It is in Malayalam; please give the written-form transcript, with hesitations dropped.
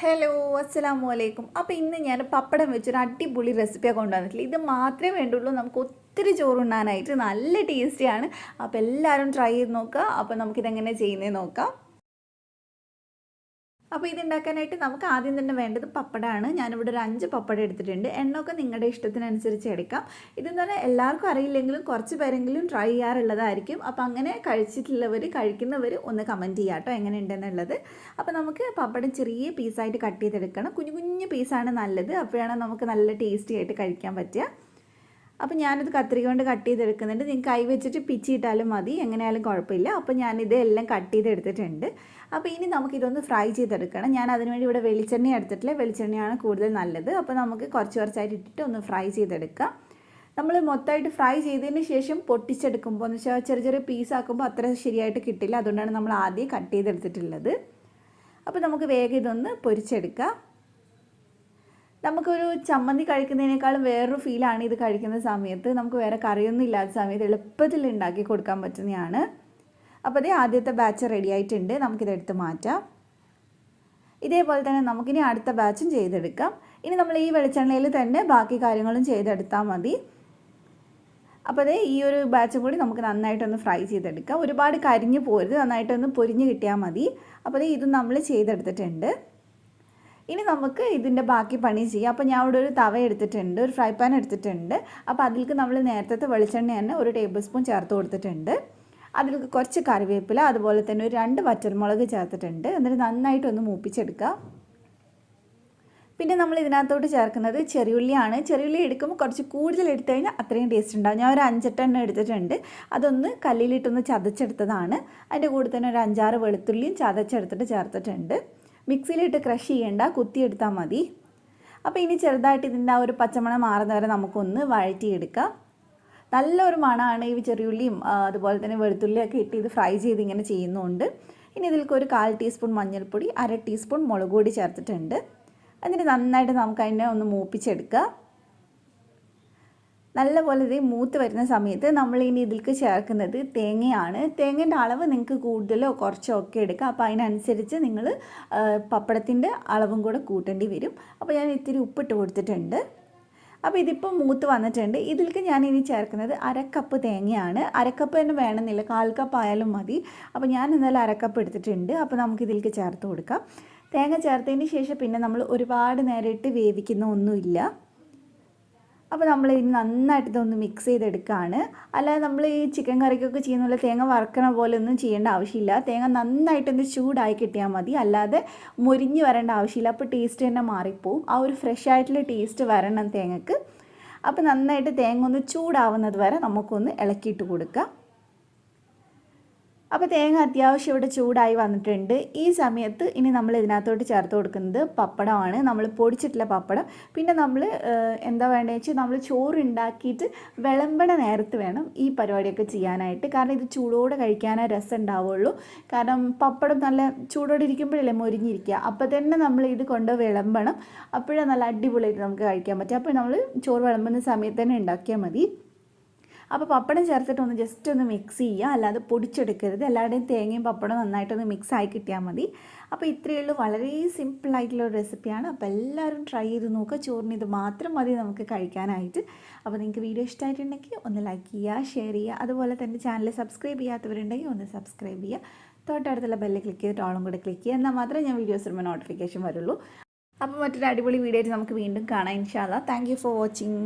ഹലോ അസ്സലാമു അലൈക്കും. അപ്പോൾ ഇന്ന് ഞാൻ പപ്പടം വെച്ചൊരു അടിപൊളി റെസിപ്പിയാണ് കൊണ്ടുവന്നിട്ടില്ല. ഇത് മാത്രമേ വേണ്ടുള്ളൂ, നമുക്ക് ഒത്തിരി ചോറുണ്ണാനായിട്ട്. നല്ല ടേസ്റ്റിയാണ്. അപ്പോൾ എല്ലാവരും ട്രൈ ചെയ്ത് നോക്കുക. അപ്പോൾ നമുക്കിതെങ്ങനെ ചെയ്യുന്നത് നോക്കാം. അപ്പോൾ ഇതുണ്ടാക്കാനായിട്ട് നമുക്ക് ആദ്യം തന്നെ വേണ്ടത് പപ്പടമാണ്. ഞാനിവിടെ ഒരു 5 പപ്പടം എടുത്തിട്ടുണ്ട്. എണ്ണമൊക്കെ നിങ്ങളുടെ ഇഷ്ടത്തിനനുസരിച്ച് എടുക്കാം. ഇതെന്ന് പറഞ്ഞാൽ എല്ലാവർക്കും അറിയില്ലെങ്കിലും കുറച്ച് പേരെങ്കിലും ട്രൈ ചെയ്യാറുള്ളതായിരിക്കും. അപ്പോൾ അങ്ങനെ കഴിക്കുന്നവർ ഒന്ന് കമൻറ്റ് ചെയ്യാം കേട്ടോ എങ്ങനെയുണ്ടെന്നുള്ളത്. അപ്പോൾ നമുക്ക് പപ്പടം ചെറിയ പീസായിട്ട് കട്ട് ചെയ്തെടുക്കണം. കുഞ്ഞു കുഞ്ഞു പീസാണ് നല്ലത്. അപ്പോഴാണ് നമുക്ക് നല്ല ടേസ്റ്റി ആയിട്ട് കഴിക്കാൻ പറ്റുക. അപ്പോൾ ഞാനിത് കത്രിക കൊണ്ട് കട്ട് ചെയ്തെടുക്കുന്നുണ്ട്. നിങ്ങൾക്ക് കൈ വെച്ചിട്ട് പിച്ചിയിട്ടാലും മതി, എങ്ങനെയായാലും കുഴപ്പമില്ല. അപ്പോൾ ഞാനിത് എല്ലാം കട്ട് ചെയ്തെടുത്തിട്ടുണ്ട്. അപ്പോൾ ഇനി നമുക്കിതൊന്ന് ഫ്രൈ ചെയ്തെടുക്കണം. ഞാൻ അതിനുവേണ്ടി ഇവിടെ വെളിച്ചെണ്ണ എടുത്തിട്ടില്ല. വെളിച്ചെണ്ണയാണ് കൂടുതൽ നല്ലത്. അപ്പോൾ നമുക്ക് കുറച്ചായിട്ട് ഇട്ടിട്ട് ഒന്ന് ഫ്രൈ ചെയ്തെടുക്കാം. നമ്മൾ മൊത്തമായിട്ട് ഫ്രൈ ചെയ്തതിന് ശേഷം പൊട്ടിച്ചെടുക്കുമ്പോൾ എന്ന് വെച്ചാൽ ചെറിയ ചെറിയ പീസാക്കുമ്പോൾ അത്ര ശരിയായിട്ട് കിട്ടില്ല. അതുകൊണ്ടാണ് നമ്മൾ ആദ്യം കട്ട് ചെയ്തെടുത്തിട്ടുള്ളത്. അപ്പോൾ നമുക്ക് വേഗം ഇതൊന്ന് പൊരിച്ചെടുക്കാം. നമുക്കൊരു ചമ്മന്തി കഴിക്കുന്നതിനേക്കാളും വേറൊരു ഫീലാണ് ഇത് കഴിക്കുന്ന സമയത്ത്. നമുക്ക് വേറെ കറിയൊന്നും ഇല്ലാത്ത സമയത്ത് എളുപ്പത്തിൽ ഉണ്ടാക്കി കൊടുക്കാൻ പറ്റുന്നതാണ്. അപ്പോൾ അതേ ആദ്യത്തെ ബാച്ച് റെഡി ആയിട്ടുണ്ട്. നമുക്കിതെടുത്ത് മാറ്റാം. ഇതേപോലെ തന്നെ നമുക്കിനി അടുത്ത ബാച്ചും ചെയ്തെടുക്കാം. ഇനി നമ്മൾ ഈ വെളിച്ചെണ്ണയിൽ തന്നെ ബാക്കി കാര്യങ്ങളും ചെയ്തെടുത്താൽ മതി. അപ്പോൾ അതേ ഈ ഒരു ബാച്ചും കൂടി നമുക്ക് നന്നായിട്ടൊന്ന് ഫ്രൈ ചെയ്തെടുക്കാം. ഒരുപാട് കരിഞ്ഞു പോരുത്, നന്നായിട്ടൊന്ന് പൊരിഞ്ഞ് കിട്ടിയാൽ മതി. അപ്പോൾ അതേ ഇതും നമ്മൾ ചെയ്തെടുത്തിട്ടുണ്ട്. ഇനി നമുക്ക് ഇതിൻ്റെ ബാക്കി പണി ചെയ്യാം. അപ്പോൾ ഞാൻ ഇവിടെ ഒരു തവ എടുത്തിട്ടുണ്ട്, ഒരു ഫ്രൈ പാൻ എടുത്തിട്ടുണ്ട്. അപ്പോൾ അതിലേക്ക് നമ്മൾ നേരത്തെ വെളിച്ചെണ്ണ തന്നെ 1 ടേബിൾ സ്പൂൺ ചേർത്ത് കൊടുത്തിട്ടുണ്ട്. അതിലേക്ക് കുറച്ച് കറിവേപ്പില, അതുപോലെ തന്നെ ഒരു 2 വറ്റൽമുളക് ചേർത്തിട്ടുണ്ട്. എന്നിട്ട് നന്നായിട്ടൊന്ന് മൂപ്പിച്ചെടുക്കുക. പിന്നെ നമ്മൾ ഇതിനകത്തോട്ട് ചേർക്കുന്നത് ചെറിയുള്ളിയാണ്. ചെറിയുള്ളി എടുക്കുമ്പോൾ കുറച്ച് കൂടുതൽ എടുത്തു കഴിഞ്ഞാൽ അത്രയും ടേസ്റ്റ് ഉണ്ടാകും. ഞാൻ ഒരു 5-8 എണ്ണം എടുത്തിട്ടുണ്ട്. അതൊന്ന് കല്ലിലിട്ടൊന്ന് ചതച്ചെടുത്തതാണ്. അതിൻ്റെ കൂടെ തന്നെ ഒരു 5-6 വെളുത്തുള്ളിയും ചതച്ചെടുത്തിട്ട് ചേർത്തിട്ടുണ്ട്. മിക്സിയിലിട്ട് ക്രഷ് ചെയ്യേണ്ട, കുത്തിയെടുത്താൽ മതി. അപ്പോൾ ഇനി ചെറുതായിട്ട് ഇതിൻ്റെ ആ ഒരു പച്ചമണം മാറുന്ന വരെ നമുക്കൊന്ന് വഴറ്റിയെടുക്കാം. നല്ലൊരു മണമാണ് ഈ ചെറിയുള്ളിയും അതുപോലെ തന്നെ വെളുത്തുള്ളിയൊക്കെ ഇട്ട് ഇത് ഫ്രൈ ചെയ്ത് ഇങ്ങനെ ചെയ്യുന്നുണ്ട്. ഇനി ഇതിലേക്ക് ഒരു 1/4 ടീസ്പൂൺ മഞ്ഞൾപ്പൊടി, 1/2 ടീസ്പൂൺ മുളക് പൊടി ചേർത്തിട്ടുണ്ട്. എന്നിട്ട് നന്നായിട്ട് നമുക്ക് അതിനെ ഒന്ന് മൂപ്പിച്ചെടുക്കുക. നല്ലപോലെ ഇത് മൂത്ത് വരുന്ന സമയത്ത് നമ്മൾ ഇനി ഇതിലേക്ക് ചേർക്കുന്നത് തേങ്ങയാണ്. തേങ്ങേൻ്റെ അളവ് നിങ്ങൾക്ക് കൂടുതലോ കുറച്ചോ ഒക്കെ എടുക്കാം. അപ്പോൾ അതിനനുസരിച്ച് നിങ്ങൾ പപ്പടത്തിൻ്റെ അളവും കൂടെ കൂട്ടേണ്ടി വരും. അപ്പോൾ ഞാൻ ഇത്തിരി ഉപ്പിട്ട് കൊടുത്തിട്ടുണ്ട്. അപ്പോൾ ഇതിപ്പോൾ മൂത്ത് വന്നിട്ടുണ്ട്. ഇതിലേക്ക് ഞാൻ ഇനി ചേർക്കുന്നത് 1/2 കപ്പ് തേങ്ങയാണ്. 1/2 കപ്പ് തന്നെ വേണമെന്നില്ല, 1/4 കപ്പ് ആയാലും മതി. അപ്പോൾ ഞാൻ ഇന്നലെ 1/2 കപ്പ് എടുത്തിട്ടുണ്ട്. അപ്പോൾ നമുക്ക് ഇതിലേക്ക് ചേർത്ത് കൊടുക്കാം. തേങ്ങ ചേർത്തതിന് ശേഷം പിന്നെ നമ്മൾ ഒരുപാട് നേരം ഇട്ട് വേവിക്കുന്ന ഒന്നുമില്ല. അപ്പോൾ നമ്മൾ ഇനി നന്നായിട്ട് ഇതൊന്ന് മിക്സ് ചെയ്തെടുക്കുകയാണ്. അല്ലാതെ നമ്മൾ ഈ ചിക്കൻ കറിക്കൊക്കെ ചെയ്യുന്ന പോലെ തേങ്ങ വറക്കണ പോലെ ഒന്നും ചെയ്യേണ്ട ആവശ്യമില്ല. തേങ്ങ നന്നായിട്ടൊന്ന് ചൂടായി കിട്ടിയാൽ മതി, അല്ലാതെ മുരിഞ്ഞ് വരേണ്ട ആവശ്യമില്ല. അപ്പോൾ ടേസ്റ്റ് തന്നെ മാറിപ്പോവും. ആ ഒരു ഫ്രഷ് ആയിട്ടുള്ള ടേസ്റ്റ് വരണം തേങ്ങക്ക്. അപ്പോൾ നന്നായിട്ട് തേങ്ങ ഒന്ന് ചൂടാവുന്നത് വരെ നമുക്കൊന്ന് ഇളക്കിയിട്ട് കൊടുക്കാം. അപ്പോൾ തേങ്ങ അത്യാവശ്യം ഇവിടെ ചൂടായി വന്നിട്ടുണ്ട്. ഈ സമയത്ത് ഇനി നമ്മൾ ഇതിനകത്തോട്ട് ചേർത്ത് കൊടുക്കുന്നത് പപ്പടമാണ്. നമ്മൾ പൊടിച്ചിട്ടുള്ള പപ്പടം. പിന്നെ നമ്മൾ എന്താ വേണ്ടതെന്ന് വെച്ചാൽ നമ്മൾ ചോറ് ഉണ്ടാക്കിയിട്ട് വിളമ്പണ നേരത്ത് വേണം ഈ പരിപാടിയൊക്കെ ചെയ്യാനായിട്ട്. കാരണം ഇത് ചൂടോടെ കഴിക്കാനേ രസം ഉണ്ടാവുള്ളൂ. കാരണം പപ്പടം നല്ല ചൂടോടെ ഇരിക്കുമ്പോഴല്ലേ മൊരിഞ്ഞിരിക്കുക. അപ്പോൾ തന്നെ നമ്മൾ ഇത് കൊണ്ട് വിളമ്പണം. അപ്പോഴേ നല്ല അടിപൊളിയായിട്ട് നമുക്ക് കഴിക്കാൻ പറ്റും. അപ്പോൾ നമ്മൾ ചോറ് വിളമ്പുന്ന സമയത്ത് തന്നെ ഉണ്ടാക്കിയാൽ മതി. അപ്പോൾ പപ്പടം ചേർത്തിട്ട് ഒന്ന് ജസ്റ്റ് ഒന്ന് മിക്സ് ചെയ്യുക, അല്ലാതെ പൊടിച്ചെടുക്കരുത്. എല്ലാവരുടെയും തേങ്ങയും പപ്പടം നന്നായിട്ടൊന്ന് മിക്സ് ആയി കിട്ടിയാൽ മതി. അപ്പോൾ ഇത്രയേ ഉള്ളൂ, വളരെ സിമ്പിളായിട്ടുള്ളൊരു റെസിപ്പിയാണ്. അപ്പോൾ എല്ലാവരും ട്രൈ ചെയ്ത് നോക്കുക. ചോറിന് ഇത് മാത്രം മതി നമുക്ക് കഴിക്കാനായിട്ട്. അപ്പോൾ നിങ്ങൾക്ക് വീഡിയോ ഇഷ്ടമായിട്ടുണ്ടെങ്കിൽ ഒന്ന് ലൈക്ക് ചെയ്യുക, ഷെയർ ചെയ്യുക. അതുപോലെ തന്നെ ചാനൽ സബ്സ്ക്രൈബ് ചെയ്യാത്തവരുണ്ടെങ്കിൽ ഒന്ന് സബ്സ്ക്രൈബ് ചെയ്യുക. തൊട്ടടുത്തുള്ള ബെല്ല് ക്ലിക്ക് ചെയ്തിട്ട് ഓളും കൂടെ ക്ലിക്ക് ചെയ്യുക. എന്നാൽ മാത്രമേ ഞാൻ വീഡിയോസ് ഇടുമ്പോൾ നോട്ടിഫിക്കേഷൻ വരുള്ളൂ. അപ്പോൾ മറ്റൊരു അടിപൊളി വീഡിയോ ആയിട്ട് നമുക്ക് വീണ്ടും കാണാം ഇൻഷാ അല്ലാഹ്. Thank you for watching.